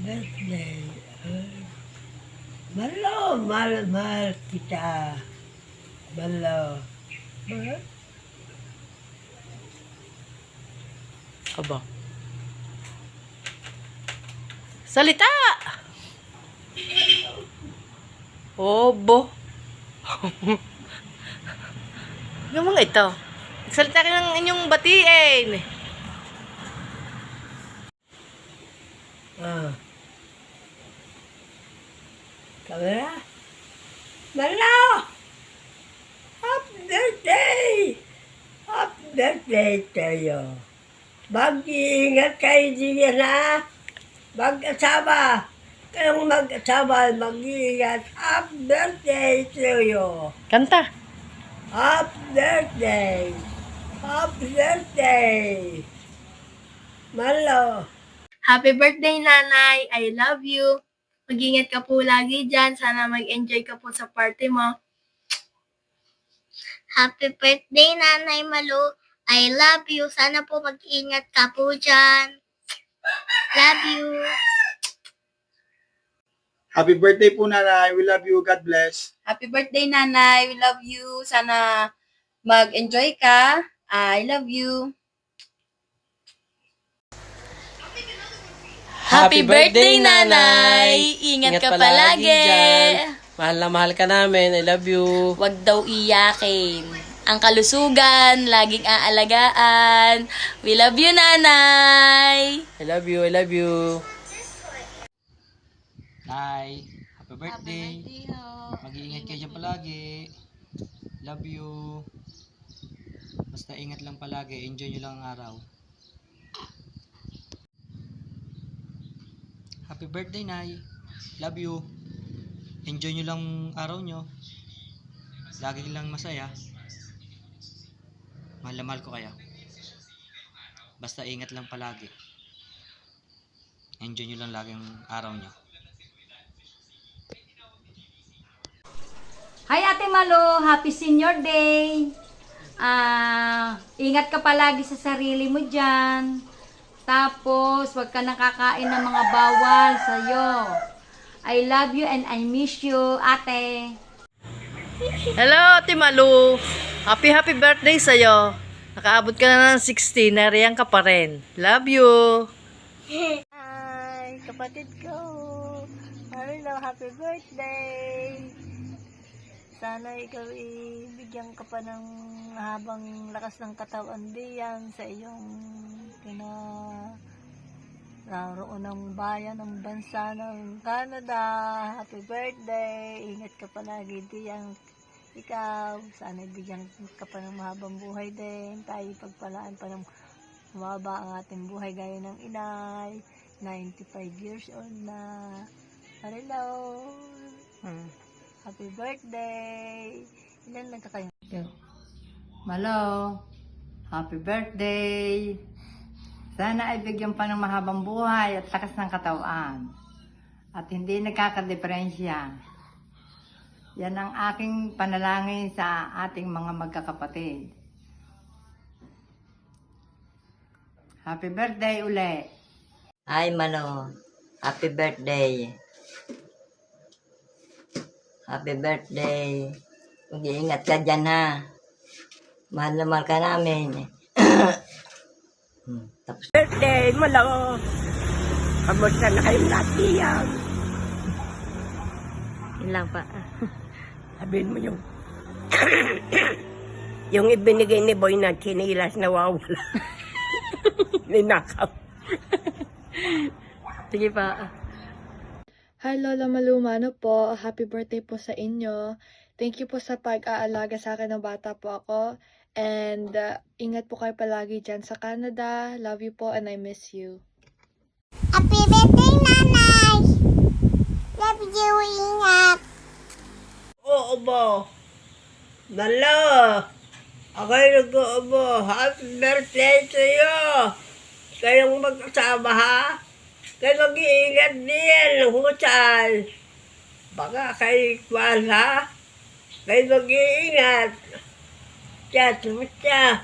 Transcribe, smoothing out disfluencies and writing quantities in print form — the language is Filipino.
birthday. Malo, mahal kita. Malo. Mahal? Aba. Salita! Obo. Yung mga ito. Salita ka ng inyong batiin. Ah. Kamera? Malo! Happy birthday! Happy birthday to you. Mag-iingat kayo diyan ha. Mag-asama. Kayong mag-asama, mag-iingat. Happy birthday to you. Kanta. Happy birthday. Happy birthday. Malo. Happy birthday, Nanay! I love you! Mag-ingat ka po lagi dyan. Sana mag-enjoy ka po sa party mo. Happy birthday, Nanay Malu! I love you! Sana po mag-ingat ka po dyan. Love you! Happy birthday po, Nanay. We love you. God bless. Happy birthday, Nanay. We love you. Sana mag-enjoy ka. I love you. Happy birthday, Nanay! Ingat ka palagi. dyan. Mahal na mahal ka namin. I love you. Huwag daw iyakin. Ang kalusugan, laging aalagaan. We love you, Nanay. I love you. I love you. Nay, happy birthday. Mag-iingat kayo dyan palagi. Love you. Basta ingat lang palagi. Enjoy nyo lang ang araw. Happy birthday, Nay. Love you. Enjoy nyo lang araw nyo. Lagi lang masaya. Mahal na mahal ko kayo. Basta ingat lang palagi. Enjoy nyo lang lagi ang araw nyo. Hi Ate Malo, Happy Senior Day! Ingat ka palagi sa sarili mo dyan. Tapos, wag ka nakakain ng mga bawal sa'yo. I love you and I miss you, ate. Hello, Ate Malu. Happy birthday sa'yo. Nakaabot ka na ng 60, nariyan ka pa rin. Love you. Hi, kapatid ko. Hello, happy birthday. Sana ikaw ibigyan ka pa ng habang lakas ng katawan diyan sa iyong naroon ng bayan ng bansa ng Canada. Happy birthday. Ingat ka palagi diyan. Ikaw, sana ibigyan ka pa ng mahabang buhay din. Tayo pagpalaan pa ng mababa ang ating buhay gaya ng inay. 95 years old na. Hello. Happy birthday. Ilan lang ka kayo? Malo, happy birthday. Sana ay bigyan pa ng mahabang buhay at lakas ng katawan. At hindi nagkakadeferensya. Yan ang aking panalangin sa ating mga magkakapatid. Happy birthday uli. Hi, Malo. Happy birthday. Happy birthday. Mag-iingat ka dyan, ha. Mahal na mahal ka namin. Tapos. Birthday, Malo. Kamusta na kayong lahat diyan? Yun lang pa. Sabihin mo yung yung ibinigay ni Boy na chinilas na wawala. Ninakaw. Sige pa. Hi Lola Malumano po, happy birthday po sa inyo. Thank you po sa pag-aalaga sa akin ng bata po ako. And ingat po kayo palagi dyan sa Canada. Love you po and I miss you. Happy birthday, Nanay! Love you, ingat! Oo ba? Malo. Ako'y nag-uubo. Happy birthday to you. Kayong mag-asama, ha? Kayo mag-iingat din ng hutsal. Baka kayo ikwan, ha? Kayo mag-iingat. Tiyat, tiyat.